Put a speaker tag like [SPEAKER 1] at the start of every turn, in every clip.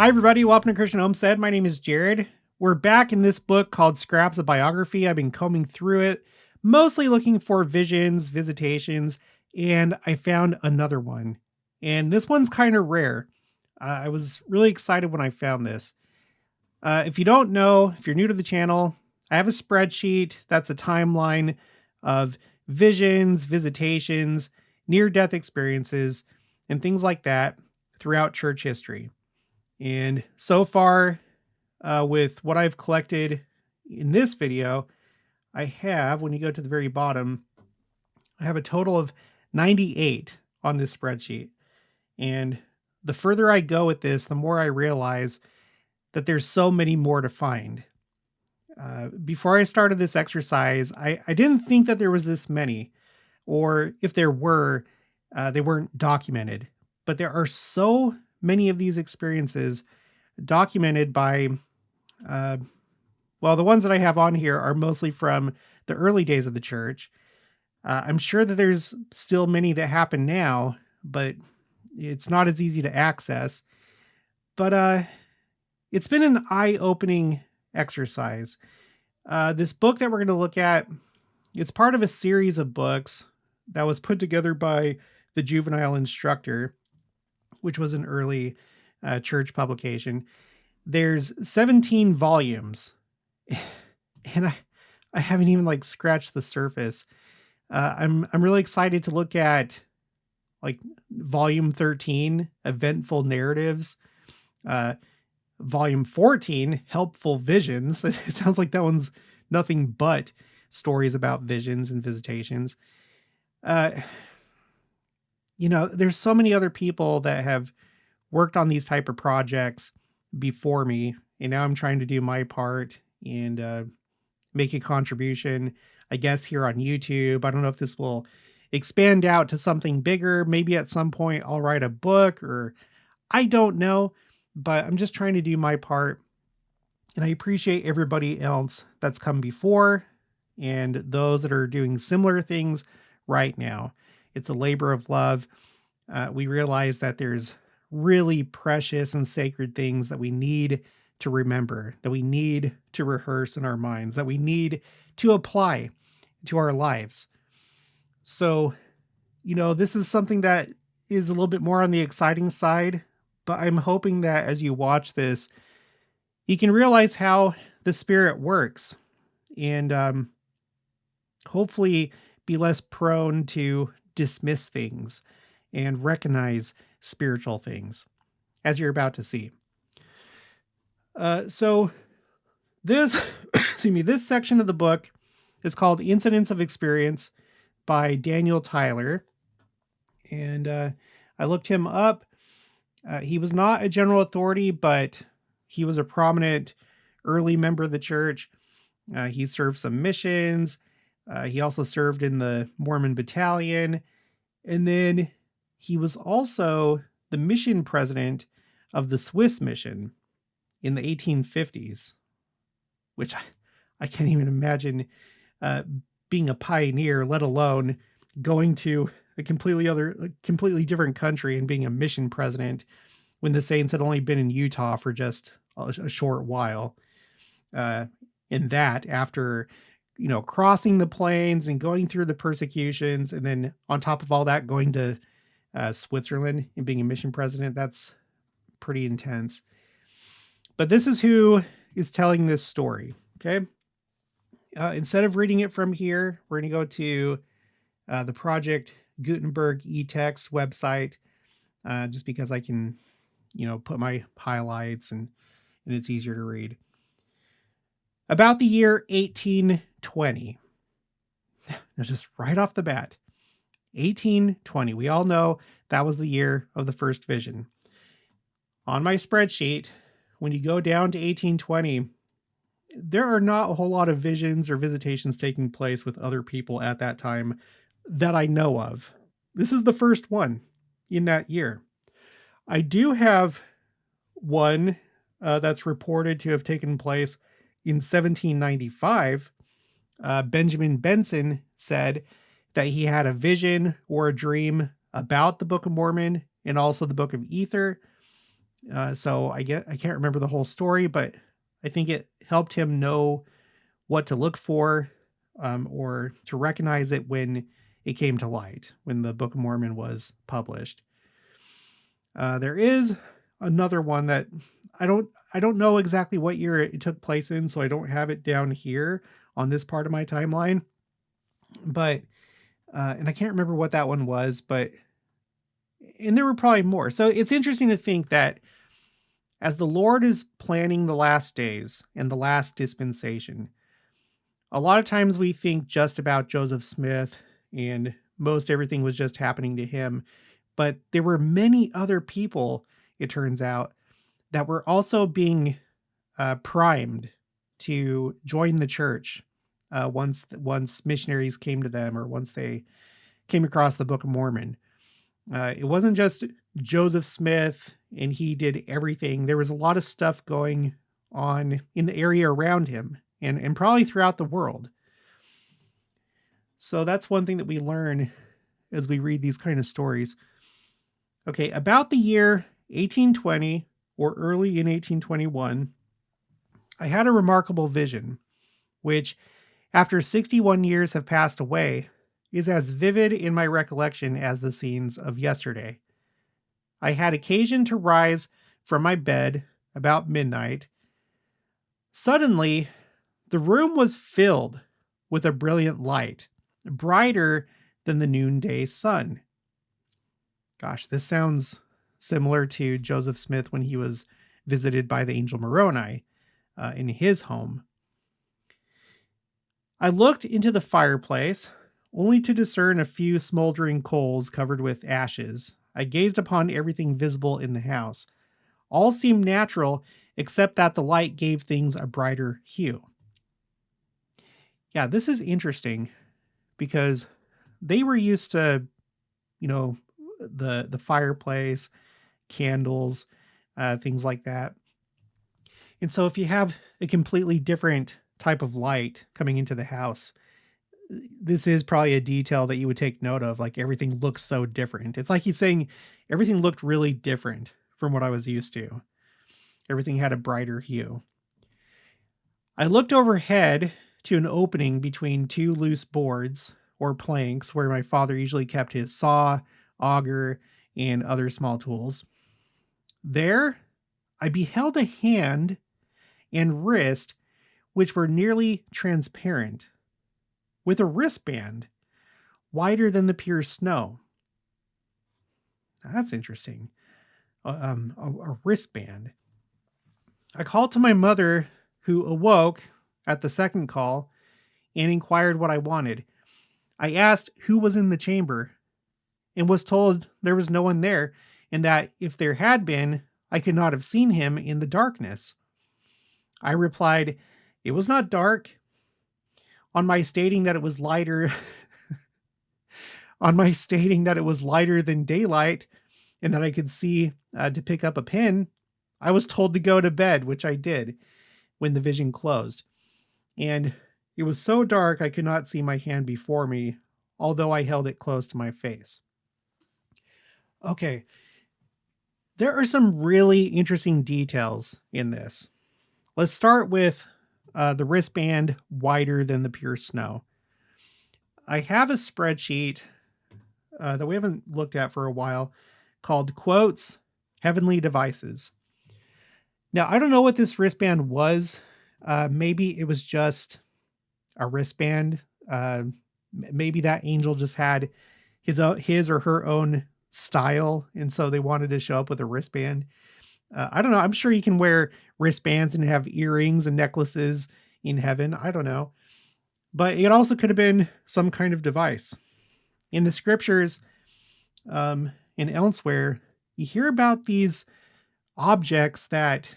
[SPEAKER 1] Hi, everybody. Welcome to Christian Homestead. My name is Jared. We're back in this book called Scraps of Biography. I've been combing through it, mostly looking for visions, visitations, and I found another one. And this one's kind of rare. I was really excited when I found this. If you don't know, if you're new to the channel, I have a spreadsheet that's a timeline of visions, visitations, near-death experiences, and things like that throughout church history. And so far, with what I've collected in this video, I have, when you go to the very bottom, I have a total of 98 on this spreadsheet. And the further I go with this, the more I realize that there's so many more to find. Before I started this exercise, I didn't think that there was this many, or if there were, they weren't documented. But there are so many of these experiences documented by, well, the ones that I have on here are mostly from the early days of the church. I'm sure that there's still many that happen now, but it's not as easy to access. But it's been an eye-opening exercise. This book that we're going to look at, it's part of a series of books that was put together by the Juvenile Instructor, which was an early church publication. There's 17 volumes, and I haven't even scratched the surface. I'm really excited to look at volume 13, Eventful Narratives, volume 14, Helpful Visions. It sounds like that one's nothing but stories about visions and visitations. There's so many other people that have worked on these type of projects before me, and now I'm trying to do my part and make a contribution, I guess, here on YouTube. I don't know if this will expand out to something bigger. Maybe at some point I'll write a book, or I don't know, but I'm just trying to do my part. And I appreciate everybody else that's come before and those that are doing similar things right now. It's a labor of love. We realize that there's really precious and sacred things that we need to remember, that we need to rehearse in our minds, that we need to apply to our lives. So, this is something that is a little bit more on the exciting side, but I'm hoping that as you watch this, you can realize how the Spirit works and hopefully be less prone to dismiss things and recognize spiritual things, as you're about to see. So this, this section of the book is called Incidents of Experience by Daniel Tyler. And I looked him up. He was not a general authority, but he was a prominent early member of the church. He served some missions. He also served in the Mormon battalion. And then he was also the mission president of the Swiss mission in the 1850s, which I can't even imagine being a pioneer, let alone going to a completely different country and being a mission president when the Saints had only been in Utah for just a short while. In that, after crossing the plains and going through the persecutions, and then on top of all that, going to Switzerland and being a mission president, that's pretty intense. But this is who is telling this story, okay? Instead of reading it from here, we're going to go to the Project Gutenberg e-text website, just because I can, put my highlights and it's easier to read. About the year 1820. Now, just right off the bat, 1820. We all know that was the year of the first vision. On my spreadsheet, when you go down to 1820, there are not a whole lot of visions or visitations taking place with other people at that time that I know of. This is the first one in that year. I do have one that's reported to have taken place in 1795. Benjamin Benson said that he had a vision or a dream about the Book of Mormon and also the Book of Ether. So I can't remember the whole story, but I think it helped him know what to look for, or to recognize it when it came to light, when the Book of Mormon was published. There is another one that I don't know exactly what year it took place in, so I don't have it down here on this part of my timeline. But and I can't remember what that one was, but and there were probably more. So it's interesting to think that as the Lord is planning the last days and the last dispensation, a lot of times we think just about Joseph Smith and most everything was just happening to him. But there were many other people, it turns out, that were also being primed to join the church once missionaries came to them, or once they came across the Book of Mormon. It wasn't just Joseph Smith and he did everything. There was a lot of stuff going on in the area around him, and probably throughout the world. So that's one thing that we learn as we read these kind of stories. Okay, about the year 1820 or early in 1821, I had a remarkable vision, which, after 61 years have passed away, is as vivid in my recollection as the scenes of yesterday. I had occasion to rise from my bed about midnight. Suddenly, the room was filled with a brilliant light, brighter than the noonday sun. Gosh, this sounds similar to Joseph Smith when he was visited by the angel Moroni in his home. I looked into the fireplace, only to discern a few smoldering coals covered with ashes. I gazed upon everything visible in the house. All seemed natural, except that the light gave things a brighter hue. Yeah, this is interesting because they were used to, you know, the fireplace, candles, things like that. And so if you have a completely different type of light coming into the house, this is probably a detail that you would take note of. Like, everything looks so different. It's like he's saying everything looked really different from what I was used to. Everything had a brighter hue. I looked overhead to an opening between two loose boards or planks where my father usually kept his saw, auger, and other small tools. There, I beheld a hand and wrist which were nearly transparent, with a wristband wider than the pure snow. That's interesting. A wristband. I called to my mother, who awoke at the second call and inquired what I wanted. I asked who was in the chamber and was told there was no one there, and that if there had been, I could not have seen him in the darkness. I replied, it was not dark. On my stating that it was lighter, on my stating that it was lighter than daylight and that I could see to pick up a pen, I was told to go to bed, which I did when the vision closed. And it was so dark I could not see my hand before me, although I held it close to my face. Okay, there are some really interesting details in this. Let's start with the wristband wider than the pure snow. I have a spreadsheet that we haven't looked at for a while called Quotes, Heavenly Devices. Now, I don't know what this wristband was. Maybe it was just a wristband. Maybe that angel just had his or her own style, and so they wanted to show up with a wristband. I don't know. I'm sure you can wear wristbands and have earrings and necklaces in heaven. I don't know. But it also could have been some kind of device. In the scriptures, and elsewhere, you hear about these objects that,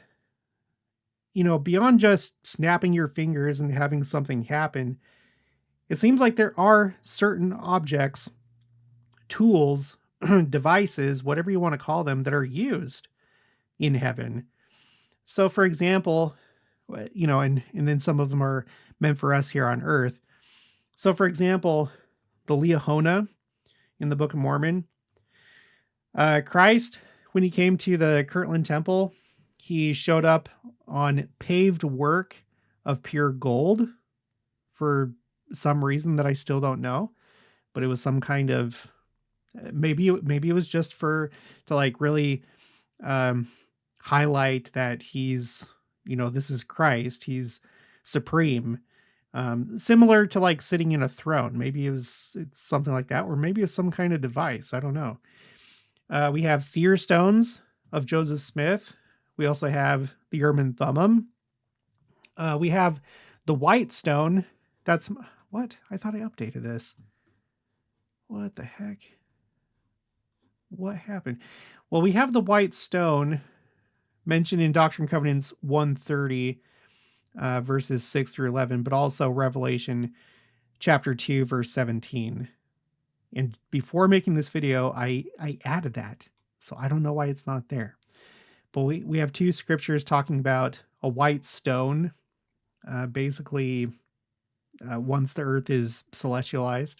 [SPEAKER 1] beyond just snapping your fingers and having something happen, it seems like there are certain objects, tools, devices, whatever you want to call them, that are used in heaven. So, for example, and then some of them are meant for us here on earth. So, for example, the Liahona in the Book of Mormon, Christ when he came to the Kirtland Temple, he showed up on paved work of pure gold for some reason that I still don't know, but it was some kind of, maybe it was just to like really um, highlight that he's, this is Christ. He's supreme. Similar to like sitting in a throne. Maybe it's something like that, or maybe it's some kind of device. I don't know. We have seer stones of Joseph Smith. We also have the Urim Thummim. We have the white stone. That's what? I thought I updated this. What the heck? What happened? Well, we have the white stone mentioned in Doctrine and Covenants 130, verses 6 through 11, but also Revelation chapter 2, verse 17. And before making this video, I added that. So I don't know why it's not there. But we have two scriptures talking about a white stone, basically once the earth is celestialized.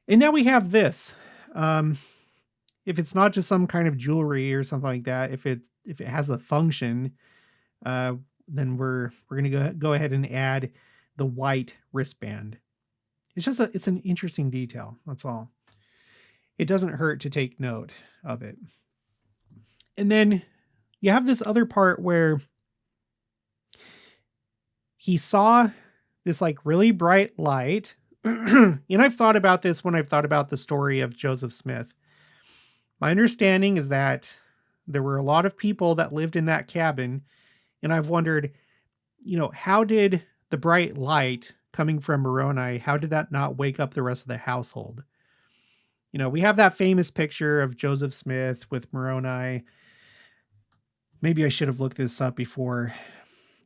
[SPEAKER 1] And now we have this. If it's not just some kind of jewelry or something like that, if it has the function, then we're gonna go ahead and add the white wristband. It's an interesting detail. That's all. It doesn't hurt to take note of it. And then you have this other part where he saw this like really bright light. And I've thought about this when I've thought about the story of Joseph Smith. My understanding is that there were a lot of people that lived in that cabin. And I've wondered, how did the bright light coming from Moroni, how did that not wake up the rest of the household? We have that famous picture of Joseph Smith with Moroni. Maybe I should have looked this up before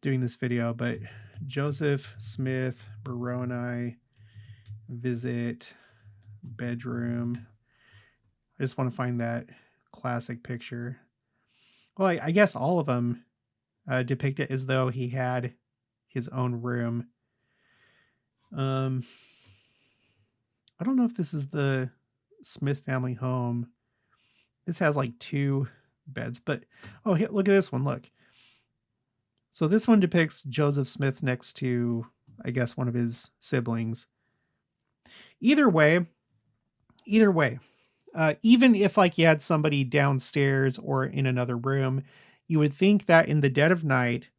[SPEAKER 1] doing this video, but Joseph Smith, Moroni, visit bedroom. I just want to find that classic picture. Well, I guess all of them depict it as though he had his own room. I don't know if this is the Smith family home. This has like 2 beds, but look at this one. Look. So this one depicts Joseph Smith next to, I guess, one of his siblings. Either way, even if like you had somebody downstairs or in another room, you would think that in the dead of night,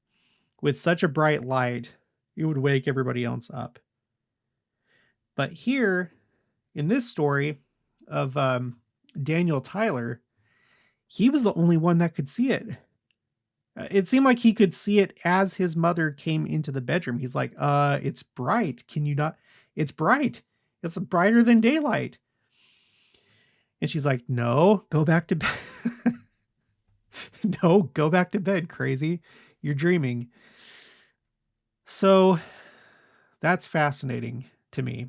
[SPEAKER 1] with such a bright light, it would wake everybody else up. But here, in this story of Daniel Tyler, he was the only one that could see it. It seemed like he could see it as his mother came into the bedroom. He's like, it's bright. Can you not? It's bright. It's brighter than daylight. And she's like, no, go back to bed. No, go back to bed, crazy. You're dreaming. So that's fascinating to me.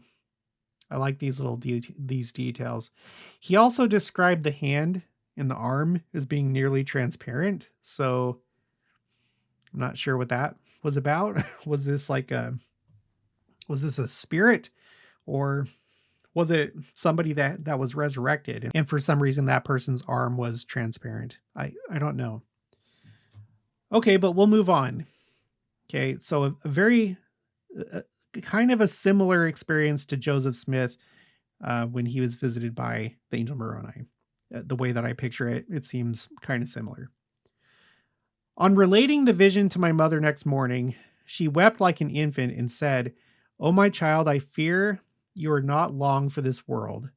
[SPEAKER 1] I like these little these details. He also described the hand and the arm as being nearly transparent. So I'm not sure what that was about. Was this a spirit, or was it somebody that was resurrected and for some reason that person's arm was transparent? I don't know. Okay, but we'll move on. Okay, so a very kind of a similar experience to Joseph Smith when he was visited by the angel Moroni. The way that I picture it, it seems kind of similar. On relating the vision to my mother next morning, she wept like an infant and said, "Oh, my child, I fear you are not long for this world."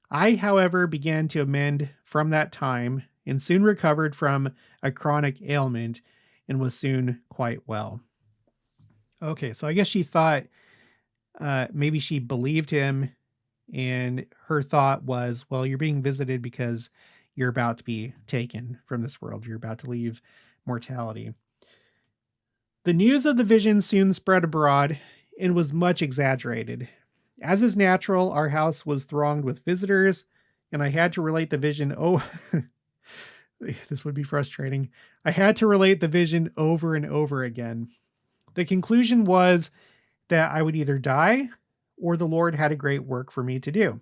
[SPEAKER 1] I, however, began to amend from that time and soon recovered from a chronic ailment and was soon quite well. Okay, so I guess she thought maybe she believed him, and her thought was, well, you're being visited because you're about to be taken from this world. You're about to leave mortality. The news of the vision soon spread abroad and was much exaggerated. As is natural, our house was thronged with visitors, and I had to relate the vision. Oh, this would be frustrating. I had to relate the vision over and over again. The conclusion was that I would either die or the Lord had a great work for me to do.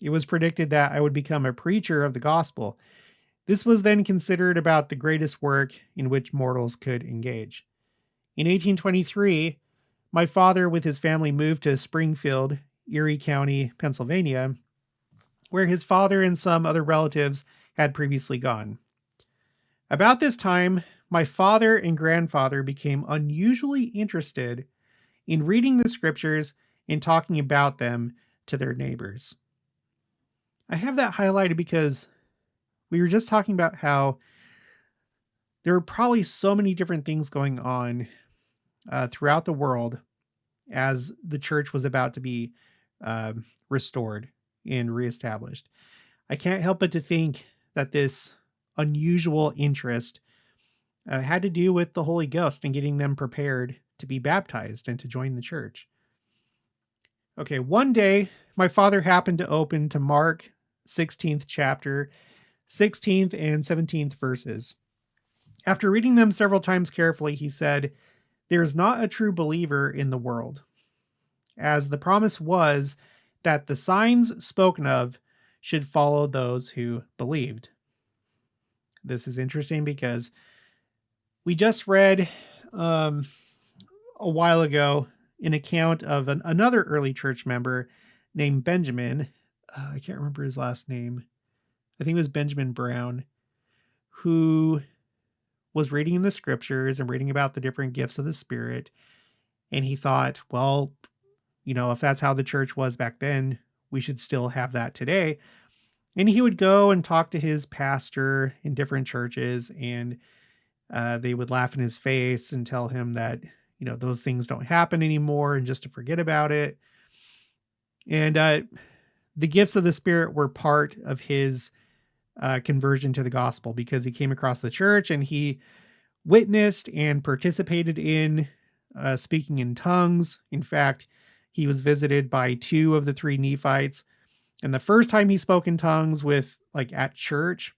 [SPEAKER 1] It was predicted that I would become a preacher of the gospel, This was then considered about the greatest work in which mortals could engage. In 1823, my father with his family moved to Springfield, Erie County, Pennsylvania, where his father and some other relatives had previously gone. About this time, my father and grandfather became unusually interested in reading the scriptures and talking about them to their neighbors. I have that highlighted because we were just talking about how there are probably so many different things going on throughout the world as the church was about to be uh, restored and reestablished. I can't help but to think that this unusual interest had to do with the Holy Ghost and getting them prepared to be baptized and to join the church. Okay, one day my father happened to open to Mark 16th chapter, 16th and 17th verses. After reading them several times carefully, he said, "There is not a true believer in the world," as the promise was that the signs spoken of should follow those who believed. This is interesting because we just read um, a while ago an account of another early church member named Benjamin. I can't remember his last name. I think it was Benjamin Brown, who was reading in the scriptures and reading about the different gifts of the Spirit. And he thought, well, if that's how the church was back then, we should still have that today. And he would go and talk to his pastor in different churches, and they would laugh in his face and tell him that, those things don't happen anymore and just to forget about it. And the gifts of the Spirit were part of his conversion to the gospel because he came across the church and he witnessed and participated in speaking in tongues. In fact, he was visited by 2 of the 3 Nephites. And the first time he spoke in tongues at church,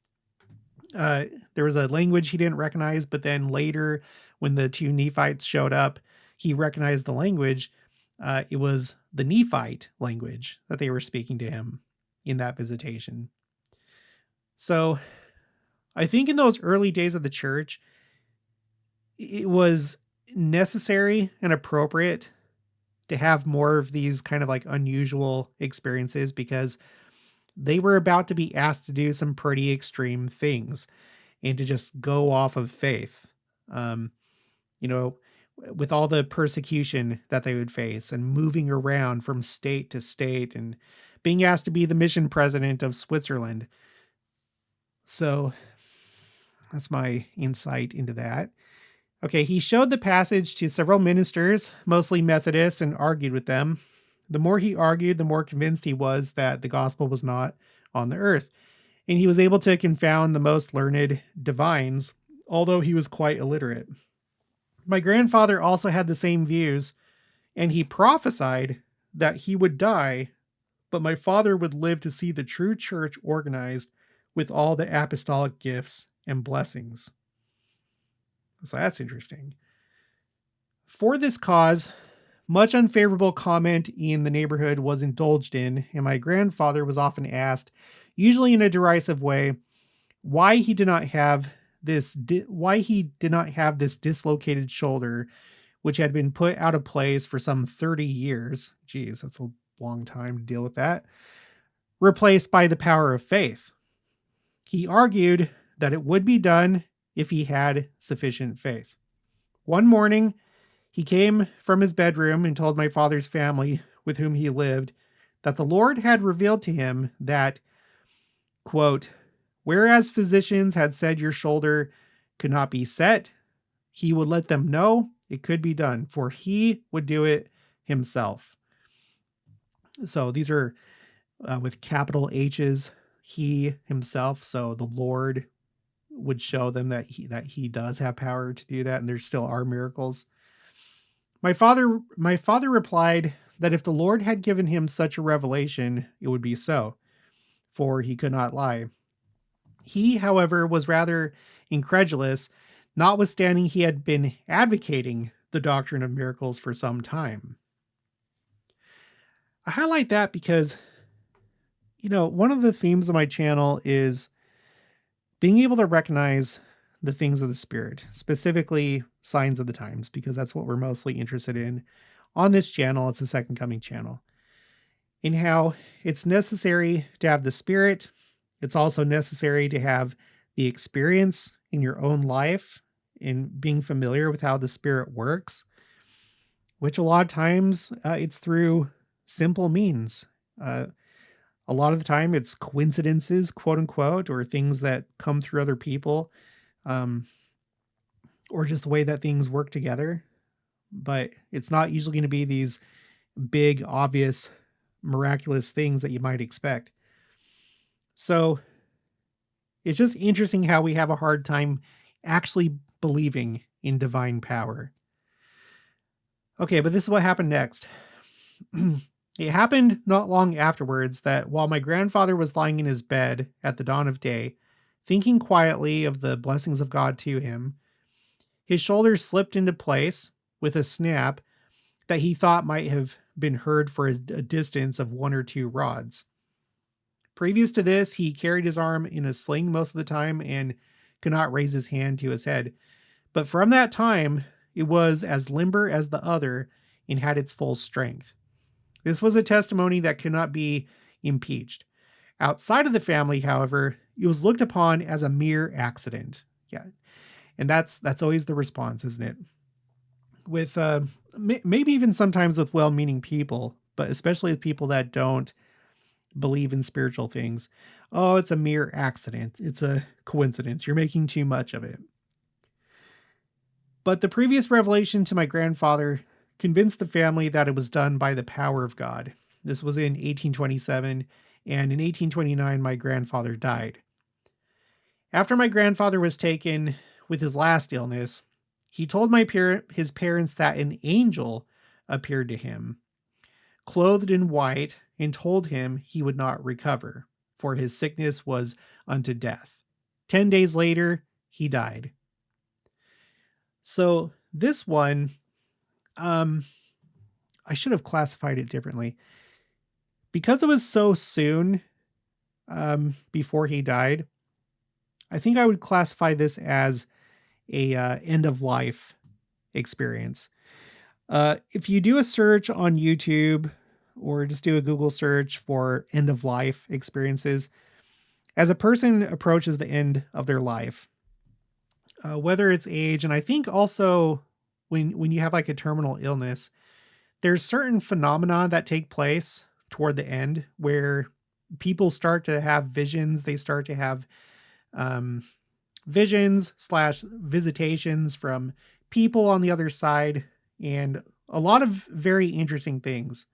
[SPEAKER 1] there was a language he didn't recognize, but then later when the 2 Nephites showed up, he recognized the language. It was the Nephite language that they were speaking to him in that visitation. So I think in those early days of the church, it was necessary and appropriate to have more of these kind of like unusual experiences because they were about to be asked to do some pretty extreme things and to just go off of faith. Um, with all the persecution that they would face and moving around from state to state and being asked to be the mission president of Switzerland. So that's my insight into that. Okay, he showed the passage to several ministers, mostly Methodists, and argued with them. The more he argued, the more convinced he was that the gospel was not on the earth. And he was able to confound the most learned divines, although he was quite illiterate. My grandfather also had the same views, and he prophesied that he would die, but my father would live to see the true church organized with all the apostolic gifts and blessings. So that's interesting. For this cause, much unfavorable comment in the neighborhood was indulged in, and my grandfather was often asked, usually in a derisive way, why he did not have this dislocated shoulder, which had been put out of place for some 30 years. Geez, that's a long time to deal with that. Replaced by the power of faith. He argued that it would be done if he had sufficient faith. One morning, he came from his bedroom and told my father's family, with whom he lived, that the Lord had revealed to him that, quote, whereas physicians had said your shoulder could not be set, he would let them know it could be done, for he would do it himself. So these are with capital H's, he himself. So the Lord would show them that he does have power to do that, and there still are miracles. My father replied that if the Lord had given him such a revelation, it would be so, for he could not lie. He, however, was rather incredulous, notwithstanding he had been advocating the doctrine of miracles for some time. I highlight that because, one of the themes of my channel is being able to recognize the things of the Spirit, specifically signs of the times, because that's what we're mostly interested in on this channel. It's a Second Coming channel. In how it's necessary to have the Spirit. It's also necessary to have the experience in your own life in being familiar with how the Spirit works, which a lot of times it's through simple means. Uh, a lot of the time it's coincidences, quote unquote, or things that come through other people, um, or just the way that things work together. But it's not usually going to be these big, obvious, miraculous things that you might expect. So it's just interesting how we have a hard time actually believing in divine power. Okay, but this is what happened next. It happened not long afterwards that while my grandfather was lying in his bed at the dawn of day, thinking quietly of the blessings of God to him, his shoulders slipped into place with a snap that he thought might have been heard for a distance of 1 or 2 rods. Previous to this, he carried his arm in a sling most of the time and could not raise his hand to his head. But from that time, it was as limber as the other and had its full strength. This was a testimony that could not be impeached. Outside of the family, however, it was looked upon as a mere accident. Yeah. And that's always the response, isn't it? With maybe even sometimes with well-meaning people, but especially with people that don't believe in spiritual things. Oh, it's a mere accident. It's a coincidence. You're making too much of it. But the previous revelation to my grandfather convinced the family that it was done by the power of God. This was in 1827, and in 1829, my grandfather died. After my grandfather was taken with his last illness, he told his parents that an angel appeared to him, clothed in white, and told him he would not recover, for his sickness was unto death. 10 days later, he died. So this one, I should have classified it differently. Because it was so soon before he died, I think I would classify this as a end of life experience. If you do a search on YouTube or just do a Google search for end of life experiences, as a person approaches the end of their life, whether it's age, and I think also when you have like a terminal illness, there's certain phenomena that take place toward the end where people start to have visions. They start to have visions / visitations from people on the other side, and a lot of very interesting things.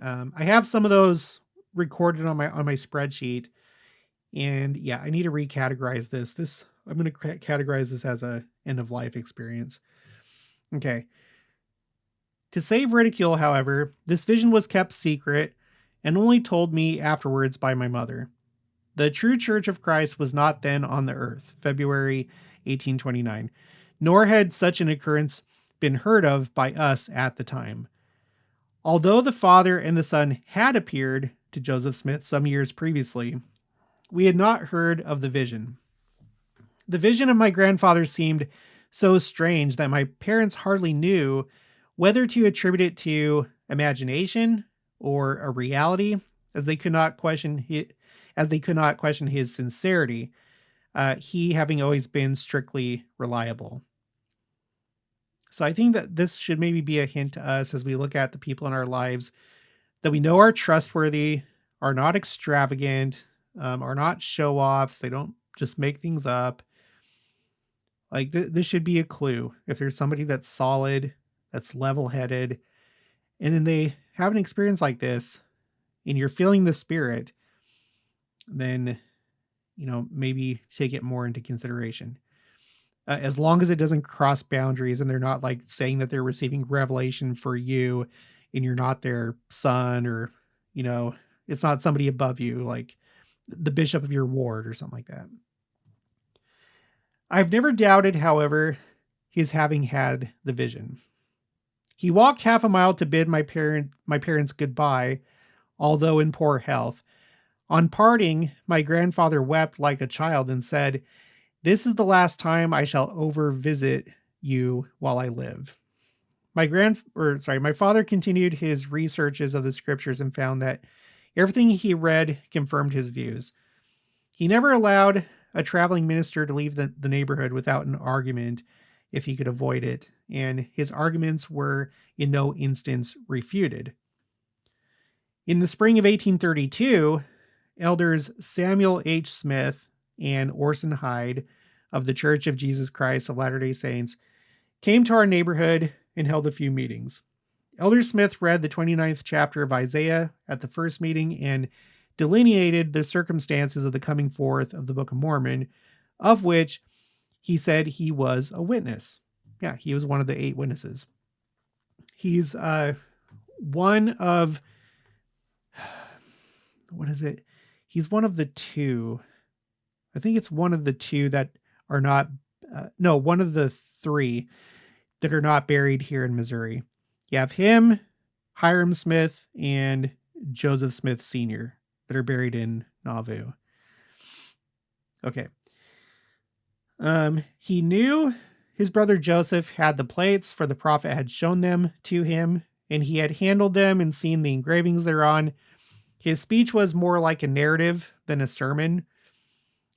[SPEAKER 1] I have some of those recorded on my spreadsheet, and yeah, I need to recategorize this. I'm going to categorize this as a end of life experience. Okay. To save ridicule, however, this vision was kept secret and only told me afterwards by my mother. The true Church of Christ was not then on the earth, February 1829, nor had such an occurrence been heard of by us at the time. Although the Father and the Son had appeared to Joseph Smith some years previously, we had not heard of the vision. The vision of my grandfather seemed so strange that my parents hardly knew whether to attribute it to imagination or a reality, as they could not question his sincerity, he having always been strictly reliable. So I think that this should maybe be a hint to us as we look at the people in our lives that we know are trustworthy, are not extravagant, are not show-offs. They don't just make things up. Like this should be a clue. If there's somebody that's solid, that's level-headed, and then they have an experience like this, and you're feeling the Spirit, then, maybe take it more into consideration. As long as it doesn't cross boundaries and they're not like saying that they're receiving revelation for you and you're not their son, or, it's not somebody above you, like the bishop of your ward or something like that. I've never doubted, however, his having had the vision. He walked half a mile to bid my parents goodbye, although in poor health. On parting, my grandfather wept like a child and said, "This is the last time I shall over visit you while I live." My father continued his researches of the scriptures and found that everything he read confirmed his views. He never allowed a traveling minister to leave the neighborhood without an argument if he could avoid it, and his arguments were in no instance refuted. In the spring of 1832, elders Samuel H. Smith and Orson Hyde of the Church of Jesus Christ of Latter-day Saints came to our neighborhood and held a few meetings. Elder Smith read the 29th chapter of Isaiah at the first meeting and delineated the circumstances of the coming forth of the Book of Mormon, of which he said he was a witness. Yeah, he was one of the 8 witnesses. He's one of, what is it? He's one of the 2. I think it's one of the 2 that are not, no, one of the 3 that are not buried here in Missouri. You have him, Hiram Smith, and Joseph Smith Sr. that are buried in Nauvoo. Okay. He knew his brother Joseph had the plates, for the prophet had shown them to him, and he had handled them and seen the engravings thereon. His speech was more like a narrative than a sermon.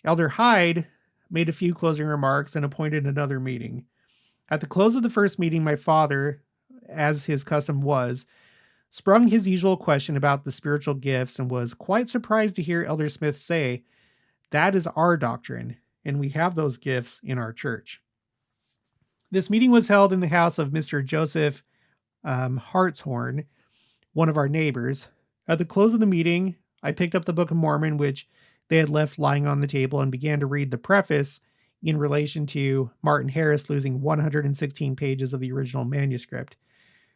[SPEAKER 1] Elder Hyde made a few closing remarks and appointed another meeting. At the close of the first meeting, my father, as his custom was, sprung his usual question about the spiritual gifts and was quite surprised to hear Elder Smith say, "That is our doctrine, and we have those gifts in our church." This meeting was held in the house of Mr. Joseph Hartshorn, one of our neighbors. At the close of the meeting, I picked up the Book of Mormon, which they had left lying on the table, and began to read the preface in relation to Martin Harris losing 116 pages of the original manuscript.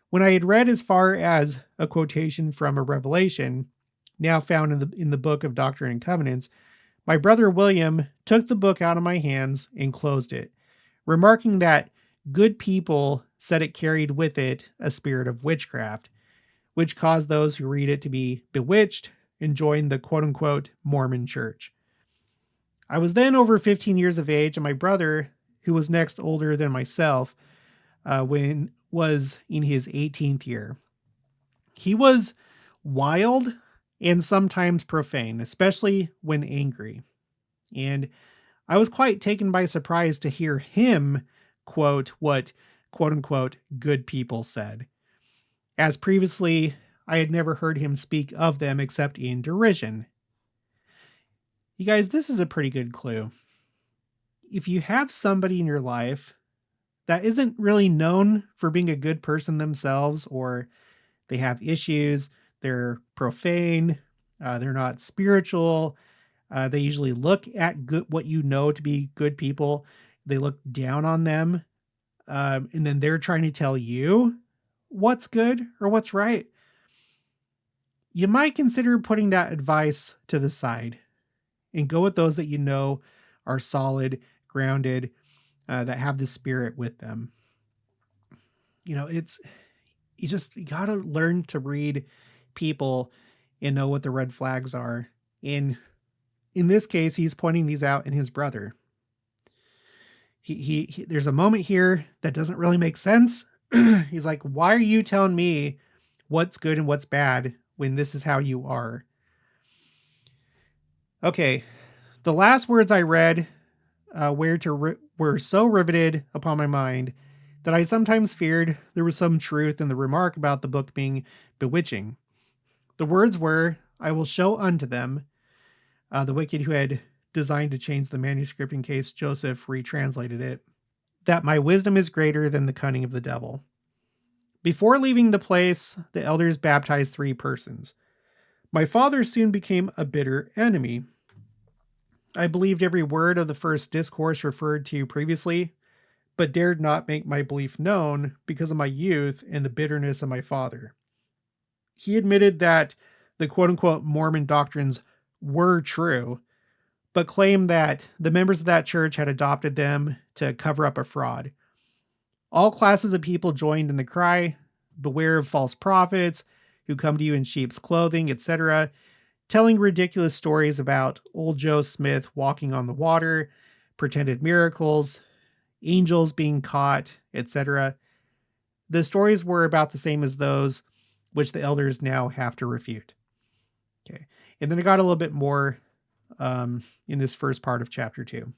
[SPEAKER 1] When I had read as far as a quotation from a revelation, now found in the Book of Doctrine and Covenants, my brother William took the book out of my hands and closed it, remarking that good people said it carried with it a spirit of witchcraft, which caused those who read it to be bewitched and join the quote-unquote Mormon church. I was then over 15 years of age, and my brother, who was next older than myself, was in his 18th year. He was wild and sometimes profane, especially when angry. And I was quite taken by surprise to hear him quote what quote-unquote good people said, as previously I had never heard him speak of them except in derision. You guys, this is a pretty good clue. If you have somebody in your life that isn't really known for being a good person themselves, or they have issues, they're profane, they're not spiritual, they usually look at what you know to be good people, they look down on them, and then they're trying to tell you what's good or what's right, you might consider putting that advice to the side and go with those that you know are solid, grounded, that have the Spirit with them. You know, you gotta learn to read people and know what the red flags are. In this case, he's pointing these out in his brother. He there's a moment here that doesn't really make sense. He's like, "Why are you telling me what's good and what's bad when this is how you are?" Okay, the last words I read were so riveted upon my mind that I sometimes feared there was some truth in the remark about the book being bewitching. The words were, "I will show unto them," the wicked who had designed to change the manuscript in case Joseph retranslated it, "that my wisdom is greater than the cunning of the devil." Before leaving the place, the elders baptized 3 persons. My father soon became a bitter enemy. I believed every word of the first discourse referred to previously, but dared not make my belief known because of my youth and the bitterness of my father. He admitted that the quote-unquote Mormon doctrines were true, but claimed that the members of that church had adopted them to cover up a fraud. All classes of people joined in the cry, "Beware of false prophets who come to you in sheep's clothing," etc. telling ridiculous stories about old Joe Smith walking on the water, pretended miracles, angels being caught, etc. The stories were about the same as those which the elders now have to refute. Okay. And then I got a little bit more in this first part of chapter 2.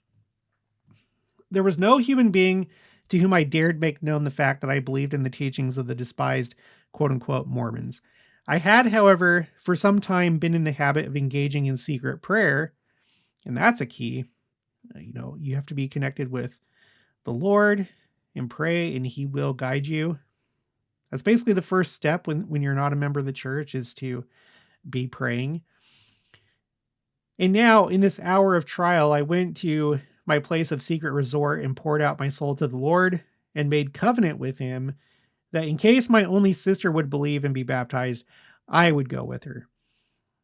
[SPEAKER 1] There was no human being to whom I dared make known the fact that I believed in the teachings of the despised quote-unquote Mormons. I had, however, for some time been in the habit of engaging in secret prayer, and that's a key. You have to be connected with the Lord and pray, and He will guide you. That's basically the first step when you're not a member of the church, is to be praying. And now, in this hour of trial, I went to my place of secret resort and poured out my soul to the Lord and made covenant with Him that in case my only sister would believe and be baptized, I would go with her.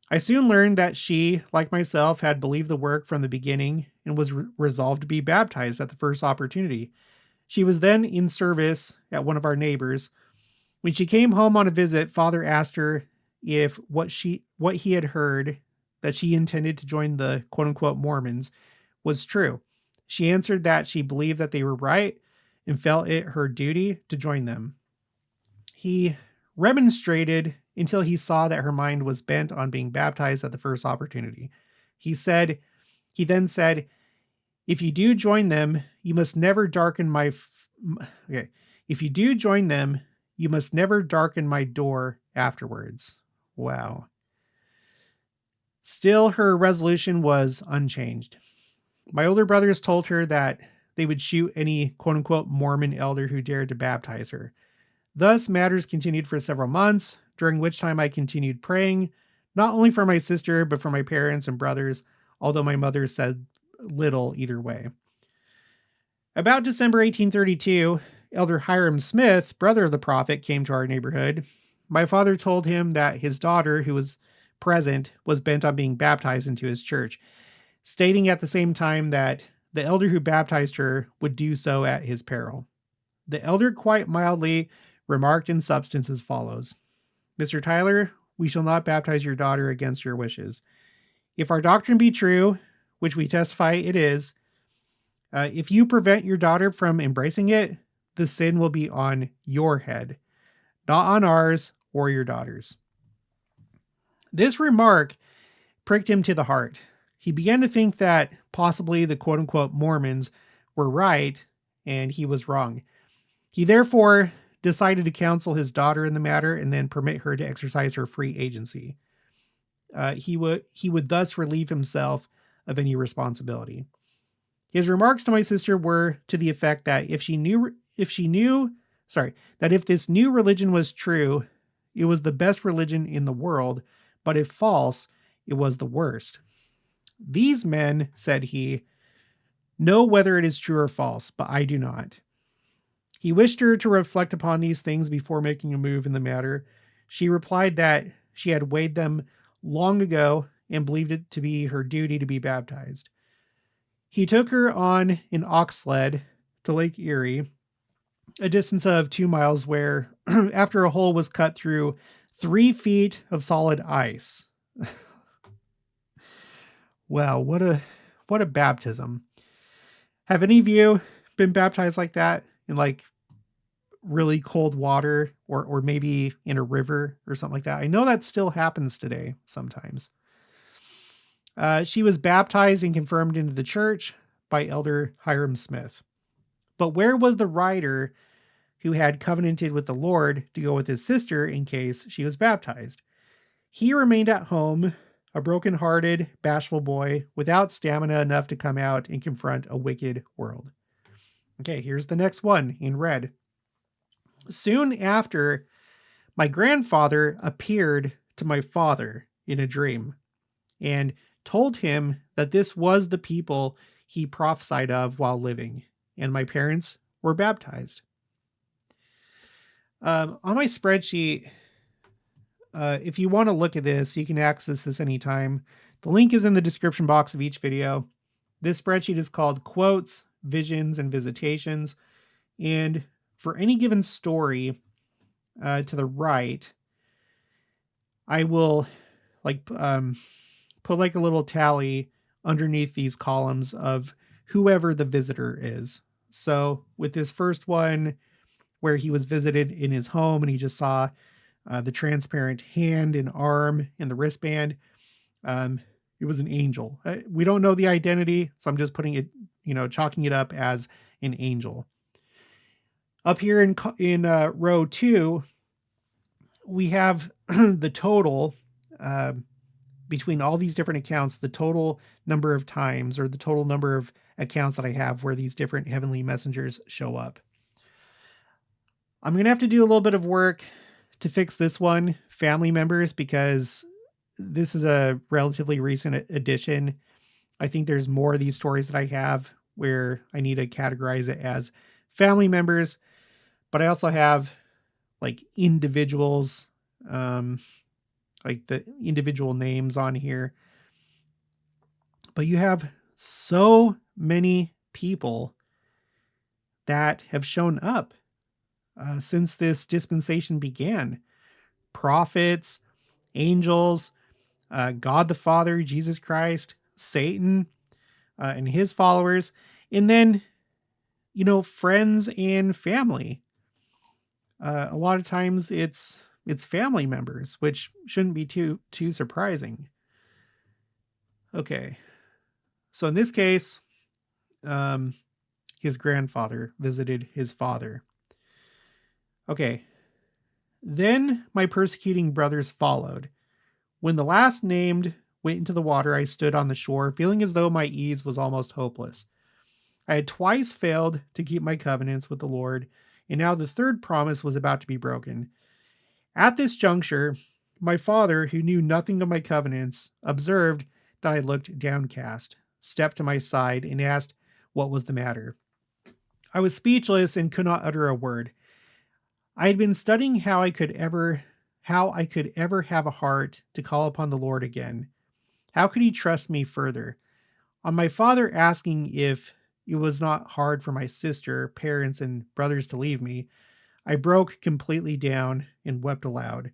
[SPEAKER 1] I soon learned that she, like myself, had believed the work from the beginning and was resolved to be baptized at the first opportunity. She was then in service at one of our neighbors. When she came home on a visit, Father asked her if what he had heard, that she intended to join the quote-unquote Mormons, was true. She answered that she believed that they were right and felt it her duty to join them. He remonstrated until he saw that her mind was bent on being baptized at the first opportunity. He then said, if you do join them, you must never darken my door afterwards. Wow. Still, her resolution was unchanged. My older brothers told her that they would shoot any quote-unquote Mormon elder who dared to baptize her. Thus, matters continued for several months, during which time I continued praying, not only for my sister, but for my parents and brothers, although my mother said little either way. About December 1832, Elder Hiram Smith, brother of the prophet, came to our neighborhood. My father told him that his daughter, who was present, was bent on being baptized into his church, stating at the same time that the elder who baptized her would do so at his peril. The elder quite mildly remarked in substance as follows: Mr. Tyler, we shall not baptize your daughter against your wishes. If our doctrine be true, which we testify it is, if you prevent your daughter from embracing it, the sin will be on your head, not on ours or your daughter's. This remark pricked him to the heart. He began to think that possibly the quote-unquote Mormons were right and he was wrong. He therefore decided to counsel his daughter in the matter and then permit her to exercise her free agency. He would thus relieve himself of any responsibility. His remarks to my sister were to the effect that if this new religion was true, it was the best religion in the world, but if false, it was the worst. These men, said he, know whether it is true or false, but I do not. He wished her to reflect upon these things before making a move in the matter. She replied that she had weighed them long ago and believed it to be her duty to be baptized. He took her on an ox sled to Lake Erie, a distance of 2 miles, where, after a hole was cut through 3 feet of solid ice. Wow, what a baptism. Have any of you been baptized like that, in like really cold water, or maybe in a river or something like that? I know that still happens today sometimes. She was baptized and confirmed into the church by Elder Hiram Smith. But where was the rider who had covenanted with the Lord to go with his sister in case she was baptized? He remained at home, a broken-hearted, bashful boy without stamina enough to come out and confront a wicked world. Okay, here's the next one in red. Soon after, my grandfather appeared to my father in a dream and told him that this was the people he prophesied of while living, and my parents were baptized. On my spreadsheet, if you want to look at this, you can access this anytime. The link is in the description box of each video. This spreadsheet is called Quotes, Visions, and Visitations. And for any given story to the right, I will like put like a little tally underneath these columns of whoever the visitor is. So with this first one where he was visited in his home and he just saw the transparent hand and arm and the wristband, it was an angel. We don't know the identity, so I'm just putting it, chalking it up as an angel. Up here in row 2, we have the total between all these different accounts, the total number of times or the total number of accounts that I have where these different heavenly messengers show up. I'm going to have to do a little bit of work to fix this one, family members, because this is a relatively recent addition. I think there's more of these stories that I have where I need to categorize it as family members, but I also have like individuals, like the individual names on here. But you have so many people that have shown up since this dispensation began. Prophets, angels, God the Father, Jesus Christ, Satan, and his followers, and then, friends and family. A lot of times it's family members, which shouldn't be too surprising. Okay. So in this case, his grandfather visited his father. Okay. Then my persecuting brothers followed. When the last named went into the water, I stood on the shore, feeling as though my ease was almost hopeless. I had twice failed to keep my covenants with the Lord, and now the third promise was about to be broken. At this juncture, my father, who knew nothing of my covenants, observed that I looked downcast, stepped to my side, and asked what was the matter. I was speechless and could not utter a word. I had been studying how I could ever have a heart to call upon the Lord again. How could he trust me further? On my father asking if it was not hard for my sister, parents, and brothers to leave me, I broke completely down and wept aloud.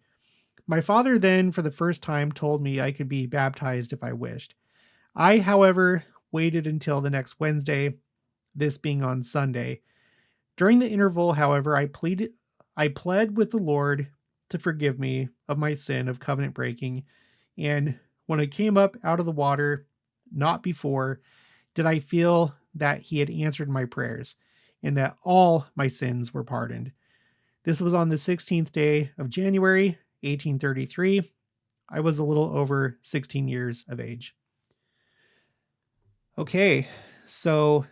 [SPEAKER 1] My father then, for the first time, told me I could be baptized if I wished. I, however, waited until the next Wednesday, this being on Sunday. During the interval, however, I pled with the Lord to forgive me of my sin of covenant breaking, and when I came up out of the water, not before, did I feel that he had answered my prayers, and that all my sins were pardoned. This was on the 16th day of January, 1833. I was a little over 16 years of age. Okay, so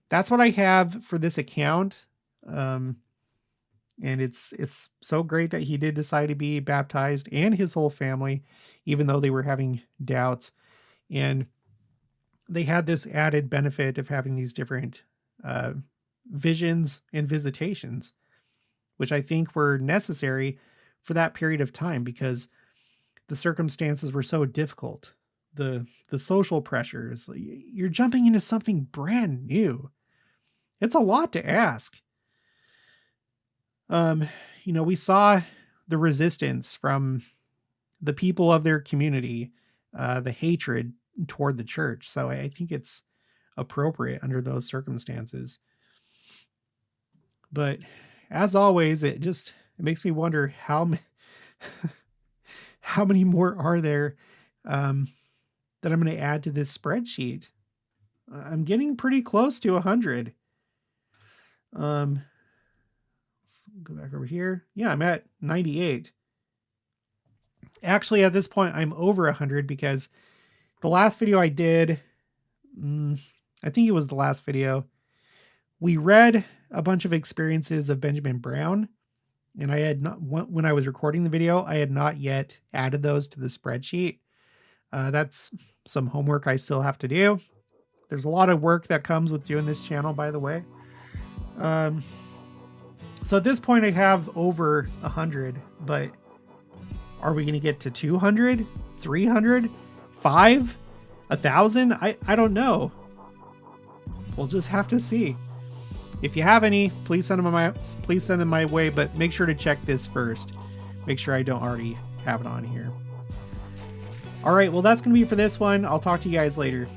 [SPEAKER 1] that's what I have for this account. And it's so great that he did decide to be baptized, and his whole family, even though they were having doubts. And they had this added benefit of having these different visions and visitations, which I think were necessary for that period of time because the circumstances were so difficult. The social pressures, you're jumping into something brand new. It's a lot to ask. We saw the resistance from the people of their community, the hatred toward the church. So I think it's appropriate under those circumstances. But as always, it makes me wonder how many more are there that I'm going to add to this spreadsheet. I'm getting pretty close to 100. Let's go back over here. Yeah, I'm at 98. Actually, at this point, I'm over 100 because the last video I did, I think it was the last video, we read a bunch of experiences of Benjamin Brown, and I had not, when I was recording the video, I had not yet added those to the spreadsheet. That's some homework I still have to do. There's a lot of work that comes with doing this channel, by the way. So at this point, I have over 100, but are we going to get to 200, 300, 5, 1,000? I don't know. We'll just have to see. If you have any, please send them my way, but make sure to check this first. Make sure I don't already have it on here. All right, well, that's going to be it for this one. I'll talk to you guys later.